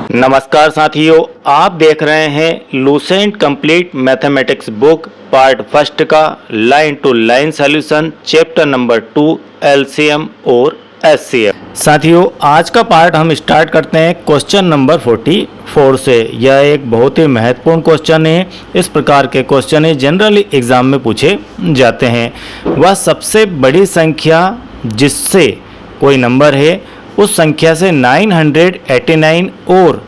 नमस्कार साथियों, आप देख रहे हैं Lucent complete mathematics book part first का line to line solution chapter number 2 LCM और एचसीएफ। साथियों, आज का पार्ट हम स्टार्ट करते हैं क्वेश्चन नंबर 44 से। यह एक बहुत ही महत्वपूर्ण क्वेश्चन है। इस प्रकार के क्वेश्चन जनरली एग्जाम में पूछे जाते हैं। वह सबसे बड़ी संख्या जिससे कोई नंबर है उस संख्या से 989 और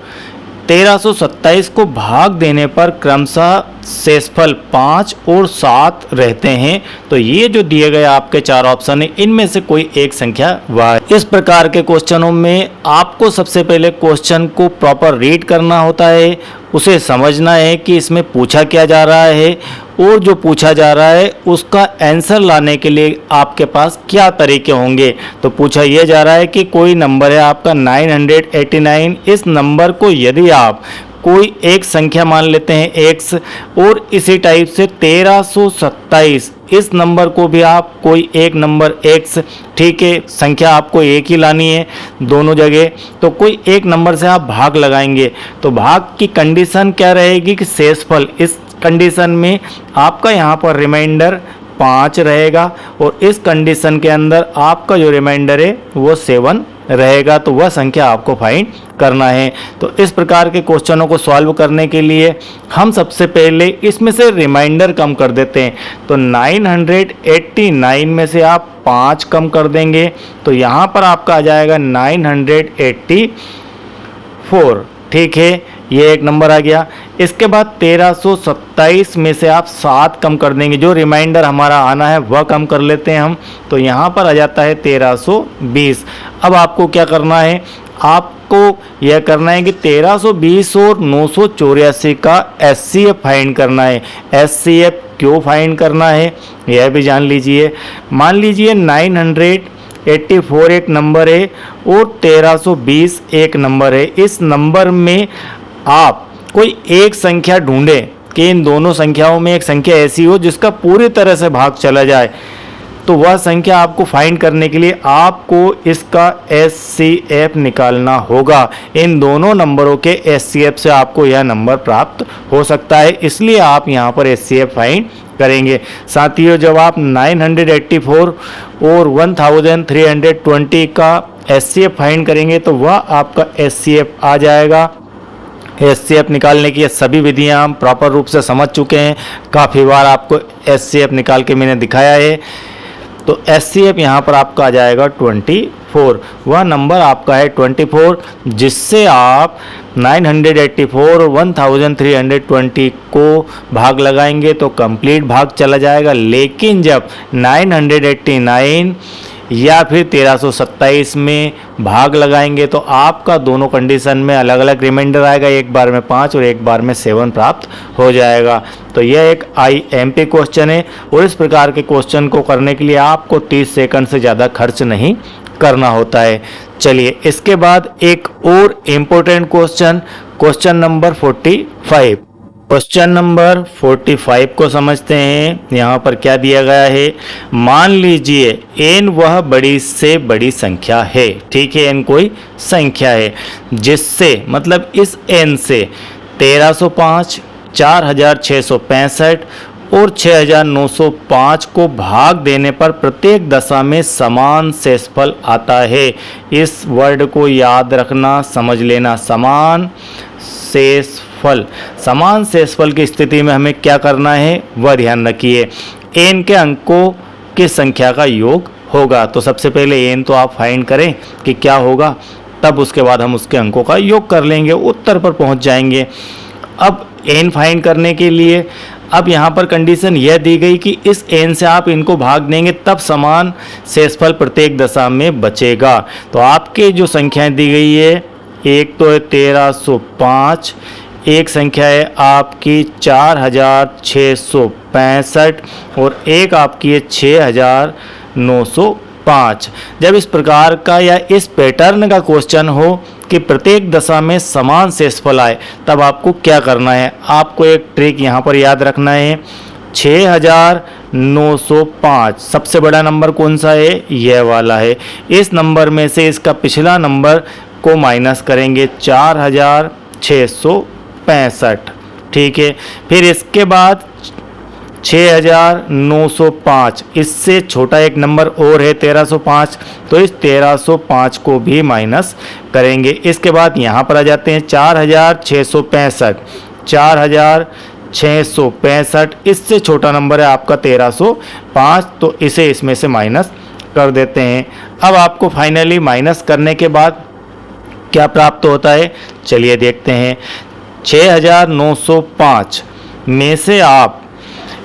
1327 को भाग देने पर क्रमशः शेषफल 5 और 7 रहते हैं। तो ये जो दिए गए आपके चार ऑप्शन है, इनमें से कोई एक संख्या वह है। इस प्रकार के क्वेश्चनों में आपको सबसे पहले क्वेश्चन को प्रॉपर रीड करना होता है, उसे समझना है कि इसमें पूछा क्या जा रहा है और जो पूछा जा रहा है उसका आंसर लाने के लिए आपके पास क्या तरीके होंगे। तो पूछा यह जा रहा है कि कोई नंबर है आपका 989। इस नंबर को यदि आप कोई एक संख्या मान लेते हैं x और इसी टाइप से 1327, इस नंबर को भी आप कोई एक नंबर x, ठीक है, संख्या आपको एक ही लानी है दोनों जगह, तो कोई एक नंबर से आप भाग लगाएंगे। तो भाग की कंडीशन क्या रहेगी कि शेषफल, इस कंडीशन में आपका यहाँ पर रिमाइंडर 5 रहेगा और इस कंडीशन के अंदर आपका जो रिमाइंडर है वो 7 रहेगा। तो वह संख्या आपको फाइंड करना है। तो इस प्रकार के क्वेश्चनों को सॉल्व करने के लिए हम सबसे पहले इसमें से रिमाइंडर कम कर देते हैं। तो 989 में से आप 5 कम कर देंगे तो यहाँ पर आपका आ जाएगा 984, ठीक है, ये एक नंबर आ गया। इसके बाद 1327 में से आप 7 कम कर देंगे, जो रिमाइंडर हमारा आना है वह कम कर लेते हैं हम, तो यहाँ पर आ जाता है 1320। अब आपको क्या करना है, आपको यह करना है कि 1320 और 984 का एचसीएफ फाइंड करना है। एचसीएफ क्यों फाइंड करना है यह भी जान लीजिए। मान लीजिए 984 एक नंबर है और 1320 एक नंबर है। इस नंबर में आप कोई एक संख्या ढूंढें कि इन दोनों संख्याओं में एक संख्या ऐसी हो जिसका पूरी तरह से भाग चला जाए। तो वह संख्या आपको फाइंड करने के लिए आपको इसका एचसीएफ निकालना होगा। इन दोनों नंबरों के एचसीएफ से आपको यह नंबर प्राप्त हो सकता है, इसलिए आप यहाँ पर एचसीएफ फाइंड करेंगे। साथियों, जब आप 984 और 1320 का एचसीएफ फाइंड करेंगे तो वह आपका एचसीएफ आ जाएगा। एचसीएफ निकालने की सभी विधियां हम प्रॉपर रूप से समझ चुके हैं, काफ़ी बार आपको एचसीएफ निकाल के मैंने दिखाया है। तो एचसीएफ यहाँ पर आपका आ जाएगा 24। वह नंबर आपका है 24 जिससे आप 984 और 1320 को भाग लगाएंगे तो कंप्लीट भाग चला जाएगा। लेकिन जब 989 या फिर 1327 में भाग लगाएंगे तो आपका दोनों कंडीशन में अलग अलग रिमाइंडर आएगा, एक बार में 5 और एक बार में 7 प्राप्त हो जाएगा। तो यह एक आईएमपी क्वेश्चन है और इस प्रकार के क्वेश्चन को करने के लिए आपको 30 सेकंड से ज़्यादा खर्च नहीं करना होता है। चलिए, इसके बाद एक और important question number 45। Question number 45 को समझते हैं। यहाँ पर क्या दिया गया है, मान लीजिए n वह बड़ी से बड़ी संख्या है, ठीक है, n कोई संख्या है जिससे, मतलब इस n से 1305, 4665 और 6905 को भाग देने पर प्रत्येक दशा में समान शेषफल आता है। इस वर्ड को याद रखना, समझ लेना, समान शेषफल। समान शेषफल की स्थिति में हमें क्या करना है वह ध्यान रखिए। n के अंकों की संख्या का योग होगा। तो सबसे पहले n तो आप फाइंड करें कि क्या होगा, तब उसके बाद हम उसके अंकों का योग कर लेंगे, उत्तर पर पहुंच जाएंगे। अब n फाइंड करने के लिए अब यहाँ पर कंडीशन यह दी गई कि इस n से आप इनको भाग देंगे तब समान शेषफल प्रत्येक दशा में बचेगा। तो आपके जो संख्याएं दी गई है, एक तो है 1305, एक संख्या है आपकी 4665 और एक आपकी है 6905। जब इस प्रकार का या इस पैटर्न का क्वेश्चन हो कि प्रत्येक दशा में समान शेषफल आए, तब आपको क्या करना है, आपको एक ट्रिक यहाँ पर याद रखना है। 6905 सबसे बड़ा नंबर कौन सा है, यह वाला है। इस नंबर में से इसका पिछला नंबर को माइनस करेंगे 4665, ठीक है। फिर इसके बाद 6905, इससे छोटा एक नंबर और है 1305, तो इस 1305 को भी माइनस करेंगे। इसके बाद यहाँ पर आ जाते हैं 4665, 4665, इससे छोटा नंबर है आपका 1305, तो इसे इसमें से माइनस कर देते हैं। अब आपको फाइनली माइनस करने के बाद क्या प्राप्त होता है, चलिए देखते हैं। 6905 में से आप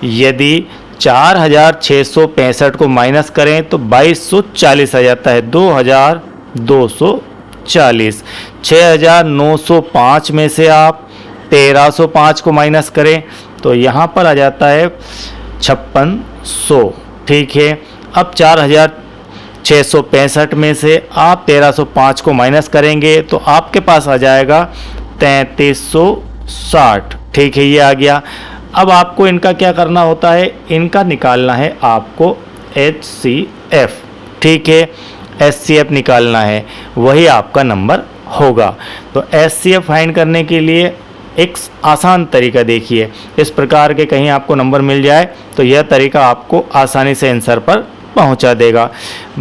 यदि 4665 को माइनस करें तो 2240 आ जाता है, 2240। 6905 में से आप 1305 को माइनस करें तो यहाँ पर आ जाता है 5600, ठीक है। अब 4665 में से आप 1305 को माइनस करेंगे तो आपके पास आ जाएगा 3360, ठीक है, ये आ गया। अब आपको इनका क्या करना होता है, इनका निकालना है आपको HCF, ठीक है, HCF निकालना है, वही आपका नंबर होगा। तो HCF फाइंड करने के लिए एक आसान तरीका देखिए, इस प्रकार के कहीं आपको नंबर मिल जाए तो यह तरीका आपको आसानी से आंसर पर पहुंचा देगा।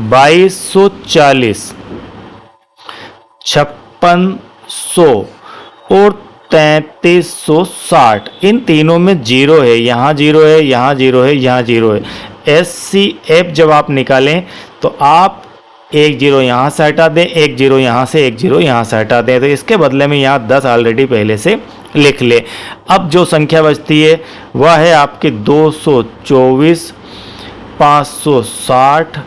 2240, 5600 और 3360, इन तीनों में जीरो है, यहाँ जीरो है, यहाँ जीरो है, यहाँ जीरो है। HCF जब आप निकालें तो आप एक जीरो यहाँ से हटा दें, एक जीरो यहाँ से, एक जीरो यहाँ से हटा दें, तो इसके बदले में यहाँ 10 ऑलरेडी पहले से लिख ले। अब जो संख्या बचती है वह है आपकी 224, 560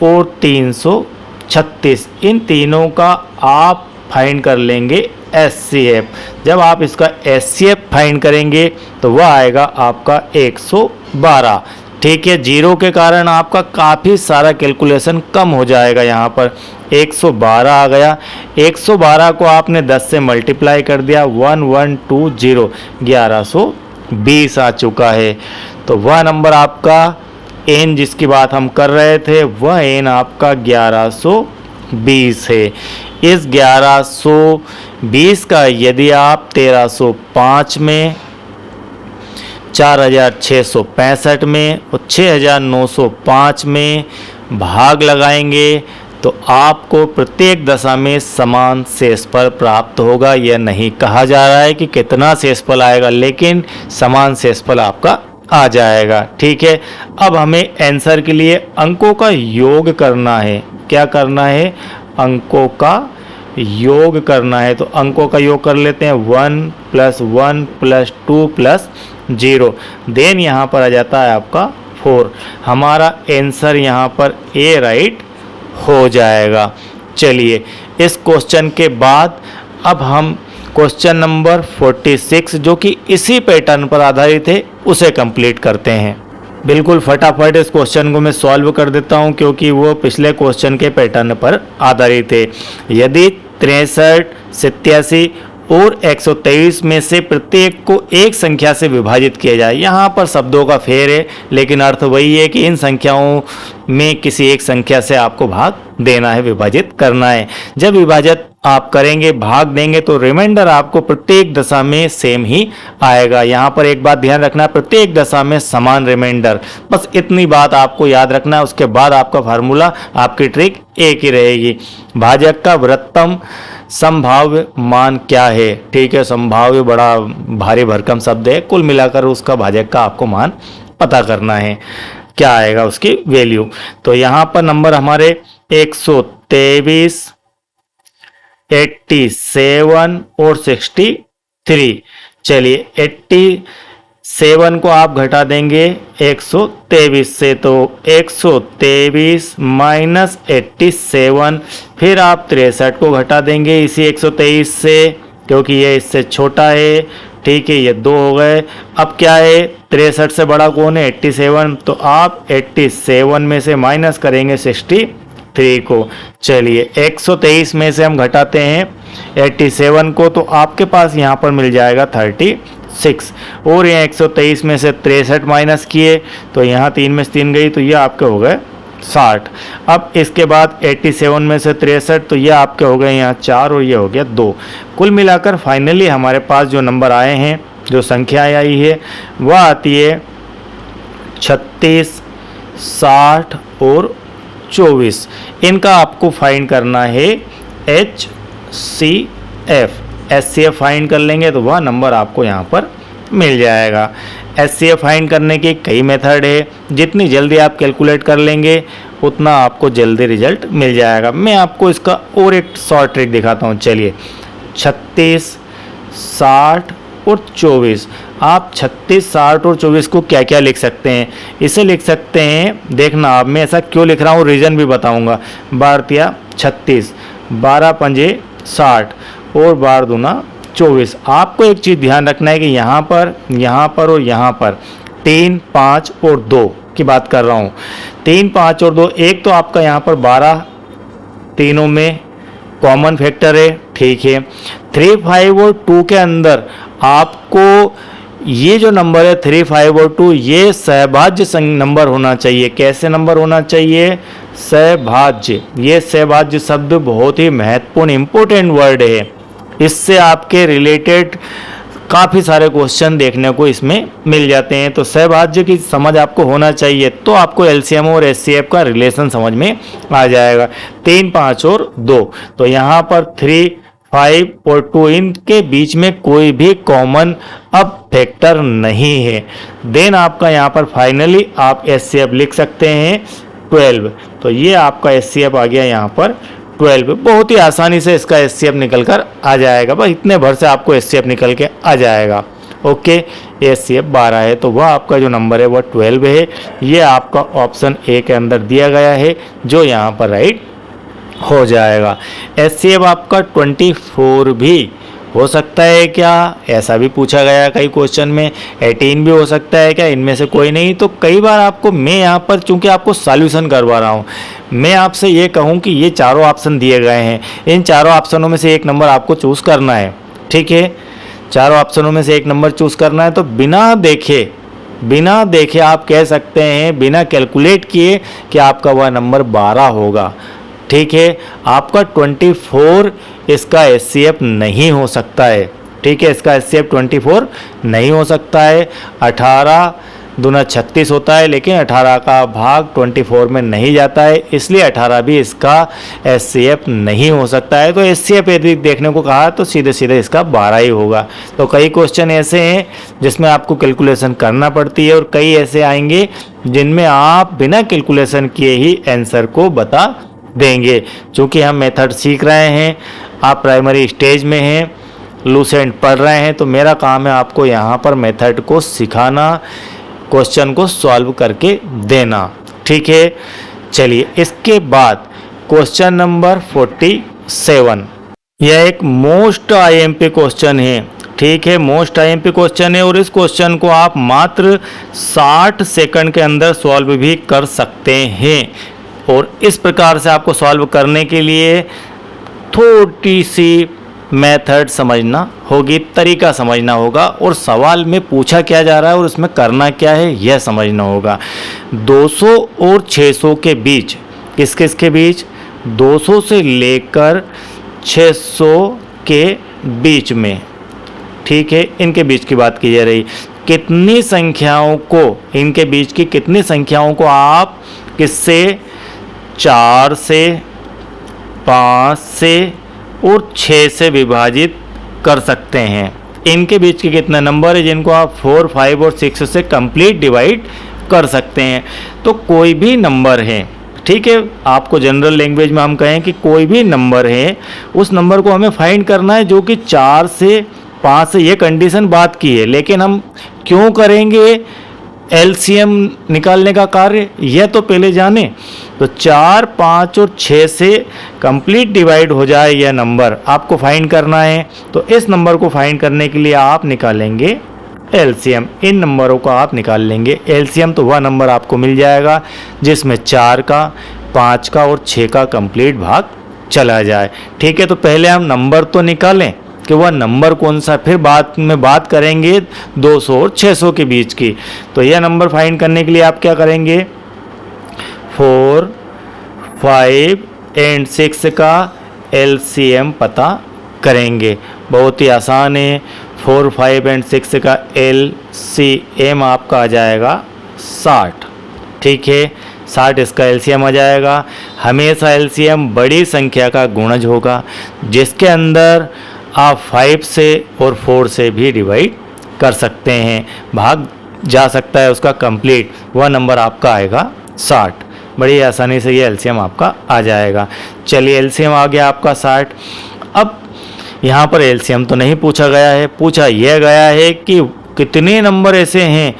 और 336, इन तीनों का आप फाइंड कर लेंगे HCF। जब आप इसका HCF फाइंड करेंगे तो वह आएगा आपका 112, ठीक है। जीरो के कारण आपका काफ़ी सारा कैलकुलेशन कम हो जाएगा, यहाँ पर 112 आ गया। 112 को आपने 10 से मल्टीप्लाई कर दिया, 1120, 1120 आ चुका है। तो वह नंबर आपका n जिसकी बात हम कर रहे थे वह n आपका 1120 है। इस 1120 का यदि आप 1305 में, 4665 में और 6905 में भाग लगाएंगे तो आपको प्रत्येक दशा में समान शेषफल प्राप्त होगा। यह नहीं कहा जा रहा है कि कितना शेषफल आएगा, लेकिन समान शेषफल आपका आ जाएगा, ठीक है। अब हमें आंसर के लिए अंकों का योग करना है। क्या करना है, अंकों का योग करना है। तो अंकों का योग कर लेते हैं, 1 + 1 + 2 + 0, देन यहाँ पर आ जाता है आपका 4। हमारा आंसर यहाँ पर ए राइट हो जाएगा। चलिए इस क्वेश्चन के बाद अब हम क्वेश्चन नंबर 46 जो कि इसी पैटर्न पर आधारित है उसे कंप्लीट करते हैं। बिल्कुल फटाफट इस क्वेश्चन को मैं सॉल्व कर देता हूं क्योंकि वो पिछले क्वेश्चन के पैटर्न पर आधारित है। यदि 63, 87 और 123 में से प्रत्येक को एक संख्या से विभाजित किया जाए, यहाँ पर शब्दों का फेर है लेकिन अर्थ वही है कि इन संख्याओं में किसी एक संख्या से आपको भाग देना है, विभाजित करना है। जब विभाजित आप करेंगे, भाग देंगे तो रिमाइंडर आपको प्रत्येक दशा में सेम ही आएगा। यहाँ पर एक बात ध्यान रखना, प्रत्येक दशा में समान रिमाइंडर, बस इतनी बात आपको याद रखना है। उसके बाद आपका फार्मूला, आपकी ट्रिक एक ही रहेगी। भाजक का वृहत्तम संभाव्य मान क्या है, ठीक है। संभाव्य बड़ा भारी भरकम शब्द है, कुल मिलाकर उसका भाजक का आपको मान पता करना है, क्या आएगा उसकी वैल्यू। तो यहाँ पर नंबर हमारे 123, 87 और 63। चलिए 87 को आप घटा देंगे 123 से, तो 123 माइनस 87, फिर आप 63 को घटा देंगे इसी 123 से क्योंकि ये इससे छोटा है, ठीक है। ये 2 हो गए। अब क्या है, 63 से बड़ा कौन है, 87, तो आप 87 में से माइनस करेंगे 63 को। चलिए 123 में से हम घटाते हैं 87 को, तो आपके पास यहाँ पर मिल जाएगा 36, और यहाँ 123 में से 63 माइनस किए तो यहाँ 3 में से 3 गई, तो ये आपके हो गए 60। अब इसके बाद 87 में से 63, तो ये आपके हो गए यहाँ 4 और ये हो गया 2। कुल मिलाकर फाइनली हमारे पास जो नंबर आए हैं, जो संख्याएँ आई है, वह आती है 36, 60 और 24। इनका आपको फाइंड करना है HCF। HCF फाइंड कर लेंगे तो वह नंबर आपको यहाँ पर मिल जाएगा। HCF फाइंड करने के कई मेथड है, जितनी जल्दी आप कैलकुलेट कर लेंगे उतना आपको जल्दी रिजल्ट मिल जाएगा। मैं आपको इसका और एक शॉर्ट ट्रिक दिखाता हूँ। चलिए, 36, 60 और 24। आप 36, 60 और 24 को क्या क्या लिख सकते हैं? इसे लिख सकते हैं, देखना आप, मैं ऐसा क्यों लिख रहा हूँ, रीज़न भी बताऊँगा। 12 36, 12 पंजे 60 और 12 दूना 24। आपको एक चीज़ ध्यान रखना है कि यहाँ पर और यहाँ पर 3, 5 और 2 की बात कर रहा हूँ। 3, 5 और 2, एक तो आपका यहाँ पर 12 तीनों में कॉमन फैक्टर है, ठीक है। 3, 5 और 2 के अंदर आपको ये जो नंबर है 3, 5 और 2, ये सहभाज्य नंबर होना चाहिए। कैसे नंबर होना चाहिए? सहभाज्य। ये सहभाज्य शब्द बहुत ही महत्वपूर्ण इंपॉर्टेंट वर्ड है। इससे आपके रिलेटेड काफ़ी सारे क्वेश्चन देखने को इसमें मिल जाते हैं। तो सहभाज्य की समझ आपको होना चाहिए, तो आपको एलसीएम और एचसीएफ का रिलेशन समझ में आ जाएगा। 3, 5 और 2, तो यहाँ पर 3, 5 और 2, इनके बीच में कोई भी कॉमन अब फैक्टर नहीं है। देन आपका यहाँ पर फाइनली आप एचसीएफ लिख सकते हैं 12। तो ये आपका एचसीएफ आ गया यहाँ पर 12। बहुत ही आसानी से इसका एचसीएफ निकल कर आ जाएगा। बस इतने भर से आपको एचसीएफ निकल के आ जाएगा। ओके, एचसीएफ 12 है, तो वह आपका जो नंबर है वह 12 है। ये आपका ऑप्शन ए के अंदर दिया गया है, जो यहाँ पर राइट हो जाएगा। एचसीएफ आपका 24 भी हो सकता है क्या? ऐसा भी पूछा गया कई क्वेश्चन में। 18 भी हो सकता है क्या? इनमें से कोई नहीं। तो कई बार आपको, मैं यहाँ पर चूंकि आपको सॉल्यूशन करवा रहा हूँ, मैं आपसे ये कहूँ कि ये चारों ऑप्शन दिए गए हैं, इन चारों ऑप्शनों में से एक नंबर आपको चूज़ करना है, ठीक है। चारों ऑप्शनों में से एक नंबर चूज़ करना है। तो बिना देखे आप कह सकते हैं, बिना कैलकुलेट किए, कि आपका वह नंबर 12 होगा, ठीक है। आपका 24 इसका एचसीएफ नहीं हो सकता है, ठीक है। इसका एचसीएफ 24 नहीं हो सकता है। 18 दूना 36 होता है, लेकिन 18 का भाग 24 में नहीं जाता है, इसलिए 18 भी इसका एचसीएफ नहीं हो सकता है। तो एचसीएफ यदि देखने को कहा तो सीधे सीधे इसका 12 ही होगा। तो कई क्वेश्चन ऐसे हैं जिसमें आपको कैलकुलेशन करना पड़ती है, और कई ऐसे आएंगे जिनमें आप बिना कैलकुलेशन किए ही आंसर को बता देंगे। चूँकि हम मेथड सीख रहे हैं, आप प्राइमरी स्टेज में हैं, लूसेंट पढ़ रहे हैं, तो मेरा काम है आपको यहाँ पर मेथड को सिखाना, क्वेश्चन को सॉल्व करके देना, ठीक है। चलिए, इसके बाद क्वेश्चन नंबर 47। यह एक मोस्ट आईएमपी क्वेश्चन है, ठीक है। मोस्ट आईएमपी क्वेश्चन है, और इस क्वेश्चन को आप मात्र 60 सेकंड के अंदर सॉल्व भी कर सकते हैं। और इस प्रकार से आपको सॉल्व करने के लिए थोड़ी सी मेथड समझना होगी, तरीका समझना होगा, और सवाल में पूछा क्या जा रहा है और उसमें करना क्या है यह समझना होगा। 200 और 600 के बीच, किस किस के बीच? 200 से लेकर 600 के बीच में, ठीक है, इनके बीच की बात की जा रही। कितनी संख्याओं को, इनके बीच की कितनी संख्याओं को आप किससे? 4 से, 5 से और 6 से विभाजित कर सकते हैं। इनके बीच के कितने नंबर है जिनको आप 4, 5 और 6 से कंप्लीट डिवाइड कर सकते हैं? तो कोई भी नंबर है, ठीक है। आपको जनरल लैंग्वेज में हम कहें कि कोई भी नंबर है, उस नंबर को हमें फाइंड करना है जो कि 4 से 5 से, ये कंडीशन बात की है। लेकिन हम क्यों करेंगे एलसीएम निकालने का कार्य, यह तो पहले जाने। तो 4, 5 और 6 से कंप्लीट डिवाइड हो जाए यह नंबर, आपको फाइंड करना है। तो इस नंबर को फाइंड करने के लिए आप निकालेंगे एलसीएम। इन नंबरों को आप निकाल लेंगे एलसीएम, तो वह नंबर आपको मिल जाएगा जिसमें 4 का, 5 का और 6 का कंप्लीट भाग चला जाए, ठीक है। तो पहले हम नंबर तो निकालें कि वह नंबर कौन सा, फिर बाद में बात करेंगे 200 और 600 के बीच की। तो यह नंबर फाइंड करने के लिए आप क्या करेंगे? 4, 5 एंड 6 का LCM पता करेंगे। बहुत ही आसान है। 4, 5 एंड 6 का LCM आपका आ जाएगा 60। ठीक है, 60 इसका LCM आ जाएगा। हमेशा LCM बड़ी संख्या का गुणज होगा, जिसके अंदर आप 5 से और 4 से भी डिवाइड कर सकते हैं, भाग जा सकता है उसका कंप्लीट, वह नंबर आपका आएगा 60। बड़ी आसानी से ये LCM आपका आ जाएगा। चलिए, LCM आ गया आपका 60। अब यहाँ पर LCM तो नहीं पूछा गया है, पूछा यह गया है कि कितने नंबर ऐसे हैं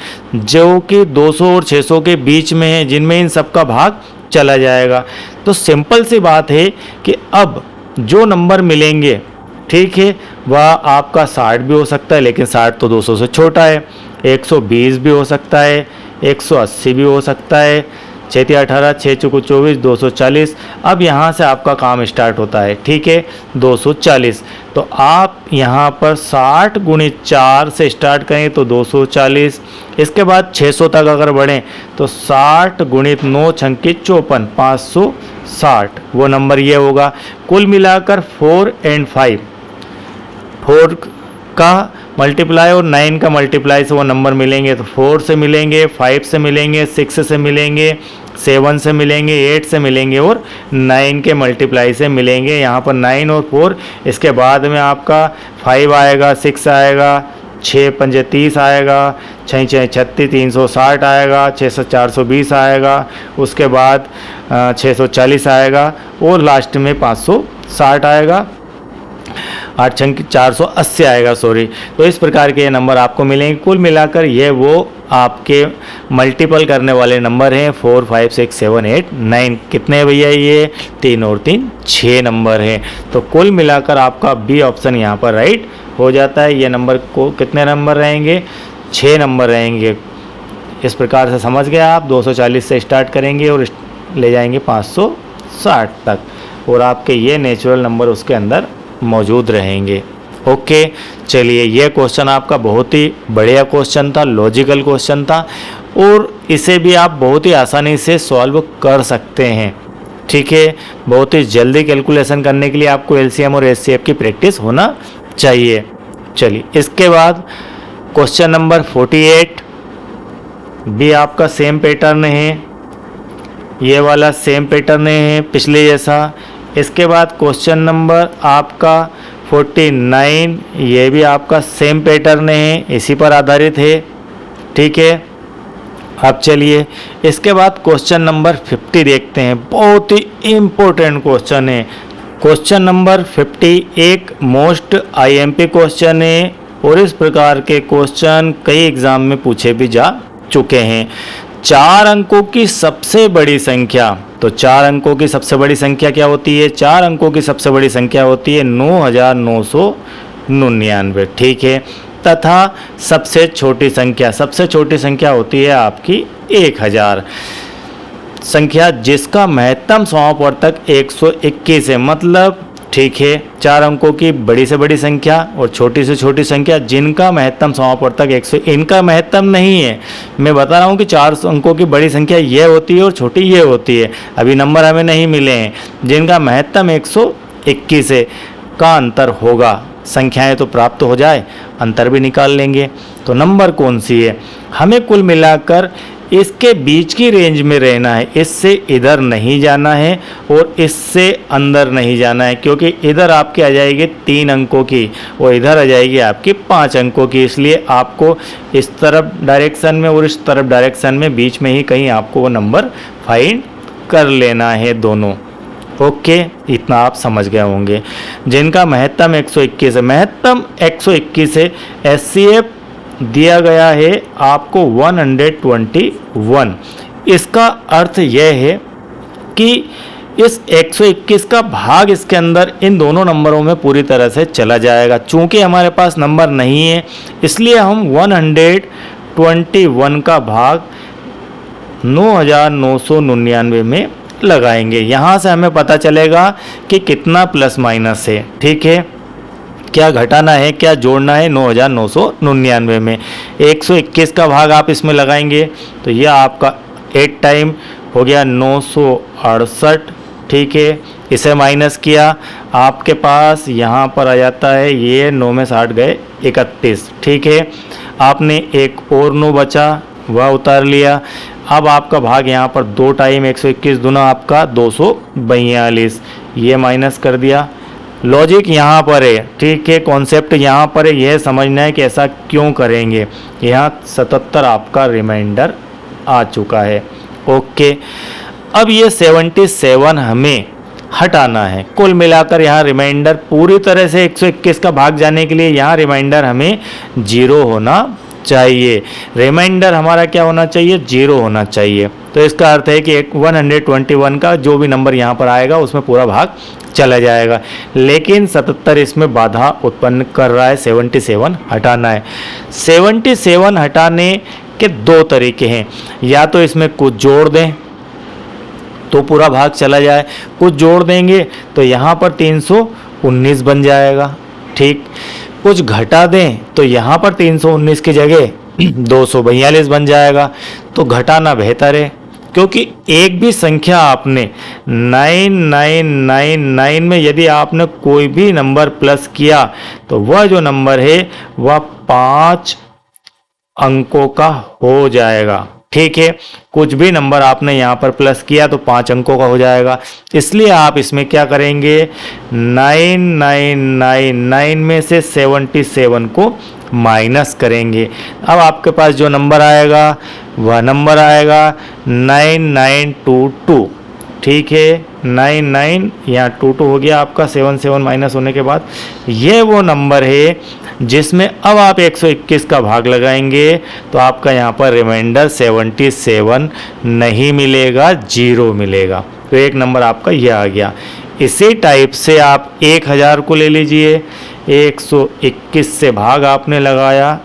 जो कि 200 और 600 के बीच में हैं, जिनमें इन सब का भाग चला जाएगा। तो सिंपल सी बात है कि अब जो नंबर मिलेंगे, ठीक है, वह आपका 60 भी हो सकता है, लेकिन 60 तो 200 से छोटा है। 120 भी हो सकता है, 180 भी हो सकता है, 6 × 18, 6 × 24, 240। अब यहाँ से आपका काम स्टार्ट होता है, ठीक है, 240। तो आप यहाँ पर 60 × 4 से स्टार्ट करें तो 240। इसके बाद 600 तक अगर बढ़ें तो 60 × 9 छंकी 54, 560 वो नंबर ये होगा। कुल मिलाकर 4 एंड 5, 4 का मल्टीप्लाई और 9 का मल्टीप्लाई से वो नंबर मिलेंगे। तो 4 से मिलेंगे, 5 से मिलेंगे, 6 से मिलेंगे, 7 से मिलेंगे, 8 से मिलेंगे और 9 के मल्टीप्लाई से मिलेंगे। यहाँ पर 9 और 4, इसके बाद में आपका 5 आएगा, 6 आएगा, 6 × 5 = 30 आएगा, 6 × 6 = 36, 360 आएगा, 6 से 420 आएगा, उसके बाद 640 आएगा और लास्ट में 560 आएगा, 8 × 6 = 480 आएगा, सॉरी। तो इस प्रकार के ये नंबर आपको मिलेंगे। कुल मिलाकर ये वो आपके मल्टीपल करने वाले नंबर हैं। 4, 5, 6, 7, 8, 9 कितने भैया? ये 3 और 3 6 नंबर हैं। तो कुल मिलाकर आपका बी ऑप्शन यहाँ पर राइट हो जाता है। ये नंबर को कितने नंबर रहेंगे? 6 नंबर रहेंगे। इस प्रकार से समझ गए आप। 240 से स्टार्ट करेंगे और ले जाएंगे 560 तक, और आपके ये नेचुरल नंबर उसके अंदर मौजूद रहेंगे। ओके, चलिए, ये क्वेश्चन आपका बहुत ही बढ़िया क्वेश्चन था, लॉजिकल क्वेश्चन था, और इसे भी आप बहुत ही आसानी से सॉल्व कर सकते हैं। ठीक है, बहुत ही जल्दी कैलकुलेशन करने के लिए आपको LCM और HCF की प्रैक्टिस होना चाहिए। चलिए, इसके बाद क्वेश्चन नंबर 48 भी आपका सेम पैटर्न है, ये वाला सेम पैटर्न है पिछले जैसा। इसके बाद क्वेश्चन नंबर आपका 49, ये भी आपका सेम पैटर्न है, इसी पर आधारित है। ठीक है, अब चलिए इसके बाद क्वेश्चन नंबर 50 देखते हैं। बहुत ही इम्पोर्टेंट क्वेश्चन है। क्वेश्चन नंबर 50 एक मोस्ट IMP क्वेश्चन है, और इस प्रकार के क्वेश्चन कई एग्जाम में पूछे भी जा चुके हैं। 4 अंकों की सबसे बड़ी संख्या, तो 4 अंकों की सबसे बड़ी संख्या क्या होती है? 4 अंकों की सबसे बड़ी संख्या होती है 9999। ठीक है, तथा सबसे छोटी संख्या होती है आपकी 1000। संख्या जिसका महत्तम समापवर्तक 121 है, मतलब ठीक है, 4 अंकों की बड़ी से बड़ी संख्या और छोटी से छोटी संख्या जिनका महत्तम समापवर्तक 100, इनका महत्तम नहीं है। मैं बता रहा हूँ कि 4 अंकों की बड़ी संख्या ये होती है और छोटी ये होती है। अभी नंबर हमें नहीं मिले हैं। जिनका महत्तम 121 है का अंतर होगा। संख्याएं तो प्राप्त हो जाए, अंतर भी निकाल लेंगे। तो नंबर कौन सी है? हमें कुल मिलाकर इसके बीच की रेंज में रहना है। इससे इधर नहीं जाना है और इससे अंदर नहीं जाना है, क्योंकि इधर आपकी आ जाएगी 3 अंकों की और इधर आ जाएगी आपकी 5 अंकों की। इसलिए आपको इस तरफ डायरेक्शन में और इस तरफ डायरेक्शन में बीच में ही कहीं आपको वो नंबर फाइंड कर लेना है दोनों। ओके, इतना आप समझ गए होंगे। जिनका महत्तम 121 है, महत्तम 121 है, HCF दिया गया है आपको 121। इसका अर्थ यह है कि इस 121 का भाग इसके अंदर इन दोनों नंबरों में पूरी तरह से चला जाएगा। चूंकि हमारे पास नंबर नहीं है, इसलिए हम 121 का भाग 9999 में लगाएंगे। यहाँ से हमें पता चलेगा कि कितना प्लस माइनस है। ठीक है, क्या घटाना है, क्या जोड़ना है 9999 में। 121 का भाग आप इसमें लगाएंगे तो यह आपका 8 टाइम हो गया 968, ठीक है। इसे माइनस किया, आपके पास यहाँ पर आ जाता है, ये 9 में 60 गए 31, ठीक है। आपने एक और 9 बचा, वह उतार लिया। अब आपका भाग यहाँ पर 2 टाइम 121 दूना आपका 242, ये माइनस कर दिया। लॉजिक यहाँ पर है, ठीक है, कॉन्सेप्ट यहाँ पर है, यह समझना है कि ऐसा क्यों करेंगे। यहाँ 77 आपका रिमाइंडर आ चुका है, ओके। अब ये 77 हमें हटाना है। कुल मिलाकर यहाँ रिमाइंडर पूरी तरह से 121 का भाग जाने के लिए यहाँ रिमाइंडर हमें 0 होना चाहिए। रिमाइंडर हमारा क्या होना चाहिए? 0 होना चाहिए। तो इसका अर्थ है कि 121 का जो भी नंबर यहाँ पर आएगा उसमें पूरा भाग चला जाएगा। लेकिन 77 इसमें बाधा उत्पन्न कर रहा है, 77 हटाना है। 77 हटाने के 2 तरीके हैं, या तो इसमें कुछ जोड़ दें तो पूरा भाग चला जाए, कुछ जोड़ देंगे तो यहाँ पर 319 बन जाएगा, ठीक। कुछ घटा दें तो यहाँ पर 319 की जगह 242 बन जाएगा। तो घटाना बेहतर है, क्योंकि एक भी संख्या आपने 9999 में यदि आपने कोई भी नंबर प्लस किया तो वह जो नंबर है वह 5 अंकों का हो जाएगा, ठीक है। कुछ भी नंबर आपने यहाँ पर प्लस किया तो 5 अंकों का हो जाएगा। इसलिए आप इसमें क्या करेंगे, 9999 में से 77 को माइनस करेंगे। अब आपके पास जो नंबर आएगा वह नंबर आएगा 9922, ठीक है। 99 यहाँ 22 हो गया आपका, 77 माइनस होने के बाद। ये वो नंबर है जिसमें अब आप 121 का भाग लगाएंगे तो आपका यहाँ पर रिमाइंडर 77 नहीं मिलेगा, 0 मिलेगा। तो एक नंबर आपका ये आ गया। इसी टाइप से आप 1000 को ले लीजिए, 121 से भाग आपने लगाया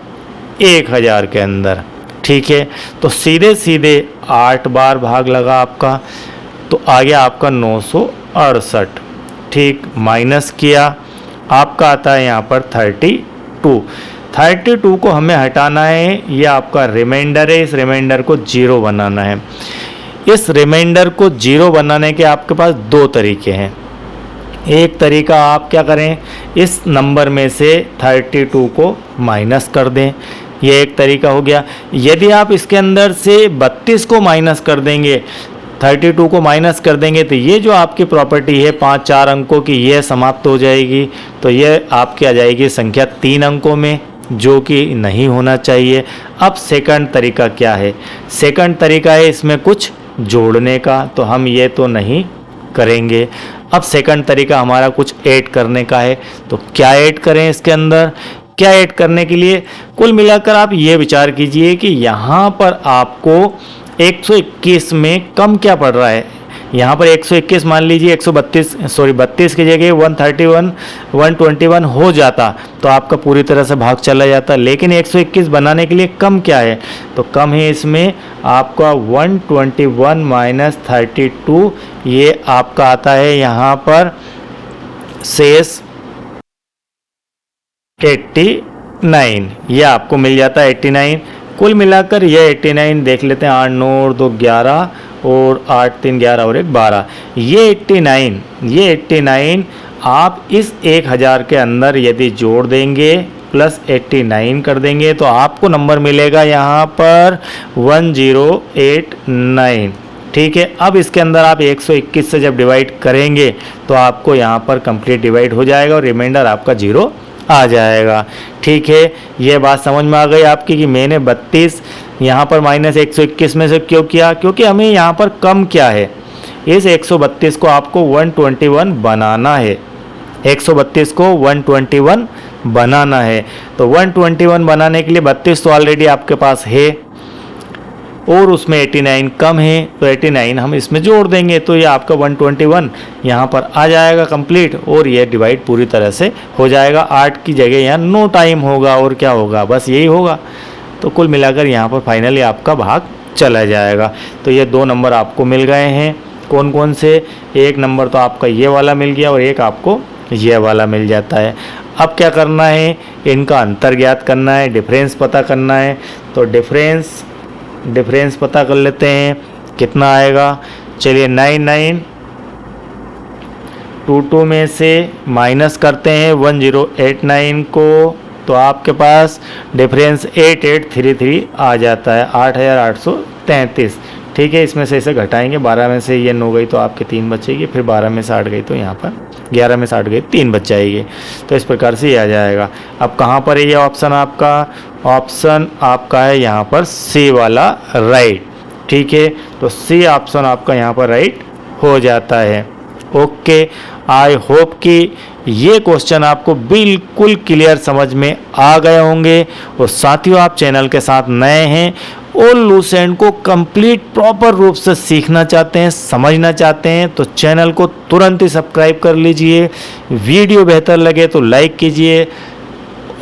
1000 के अंदर, ठीक है। तो सीधे सीधे 8 बार भाग लगा आपका, तो आ गया आपका 968, ठीक। माइनस किया, आपका आता है यहाँ पर 32 को हमें हटाना है। ये आपका रिमाइंडर है, इस रिमाइंडर को 0 बनाना है। इस रिमाइंडर को 0 बनाने के आपके पास 2 तरीके हैं। एक तरीका आप क्या करें, इस नंबर में से 32 को माइनस कर दें, ये एक तरीका हो गया। यदि आप इसके अंदर से 32 को माइनस कर देंगे, 32 को माइनस कर देंगे, तो ये जो आपकी प्रॉपर्टी है 5-4 अंकों की, ये समाप्त हो जाएगी। तो ये आपकी आ जाएगी संख्या 3 अंकों में, जो कि नहीं होना चाहिए। अब सेकंड तरीका क्या है? सेकंड तरीका है इसमें कुछ जोड़ने का, तो हम ये तो नहीं करेंगे। अब सेकंड तरीका हमारा कुछ ऐड करने का है। तो क्या ऐड करें इसके अंदर? क्या ऐड करने के लिए कुल मिलाकर आप ये विचार कीजिए कि यहाँ पर आपको 121 में कम क्या पड़ रहा है। यहाँ पर 121 मान लीजिए 32 की जगह 121 हो जाता तो आपका पूरी तरह से भाग चला जाता। लेकिन 121 बनाने के लिए कम क्या है? तो कम है इसमें आपका 121 माइनस 32, ये आपका आता है यहाँ पर शेष 89, ये आपको मिल जाता है 89। कुल मिलाकर ये 89 देख लेते हैं, 8 9 और 2 11 और 8 3 11 और 1 12। ये 89 आप इस 1000 के अंदर यदि जोड़ देंगे प्लस 89 कर देंगे तो आपको नंबर मिलेगा यहाँ पर 1089, ठीक है। अब इसके अंदर आप 121 से जब डिवाइड करेंगे तो आपको यहाँ पर कंप्लीट डिवाइड हो जाएगा और रिमाइंडर आपका 0 आ जाएगा, ठीक है। ये बात समझ में आ गई आपकी कि मैंने 32 यहाँ पर माइनस 121 में से क्यों किया? क्योंकि हमें यहाँ पर कम क्या है, इस 132 को आपको 121 बनाना है। 132 को 121 बनाना है, तो 121 बनाने के लिए 32 तो ऑलरेडी आपके पास है और उसमें 89 कम है, तो 89 हम इसमें जोड़ देंगे तो ये आपका 121 यहाँ पर आ जाएगा कंप्लीट और ये डिवाइड पूरी तरह से हो जाएगा। 8 की जगह यहाँ 9 टाइम होगा और क्या होगा, बस यही होगा। तो कुल मिलाकर यहाँ पर फाइनली आपका भाग चला जाएगा। तो ये 2 नंबर आपको मिल गए हैं। कौन कौन से? एक नंबर तो आपका ये वाला मिल गया और एक आपको ये वाला मिल जाता है। अब क्या करना है, इनका अंतर ज्ञात करना है, डिफरेंस पता करना है। तो डिफरेंस पता कर लेते हैं। कितना आएगा, चलिए 9922 में से माइनस करते हैं 1089 को, तो आपके पास डिफरेंस 8833 आ जाता है, 8833। ठीक है, इसमें से इसे घटाएंगे, 12 में से ये 9 गई तो आपके 3 बचेगी, फिर 12 में से 8 गई तो यहाँ पर 11 में से 8 गई 3 बच जाएगी। तो इस प्रकार से ये आ जाएगा। अब कहाँ पर है ये ऑप्शन आपका, ऑप्शन आपका है यहाँ पर सी वाला राइट। ठीक है, तो सी ऑप्शन आपका यहाँ पर राइट हो जाता है। ओके, आई होप कि ये क्वेश्चन आपको बिल्कुल क्लियर समझ में आ गए होंगे। और साथियों, आप चैनल के साथ नए हैं और लूसेंट को कंप्लीट प्रॉपर रूप से सीखना चाहते हैं, समझना चाहते हैं, तो चैनल को तुरंत ही सब्सक्राइब कर लीजिए। वीडियो बेहतर लगे तो लाइक कीजिए,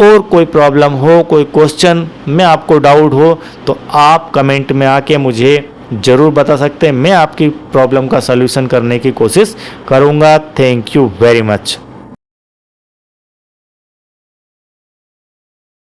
और कोई प्रॉब्लम हो, कोई क्वेश्चन में आपको डाउट हो तो आप कमेंट में आके मुझे ज़रूर बता सकते हैं। मैं आपकी प्रॉब्लम का सलूशन करने की कोशिश करूँगा। Thank you very much.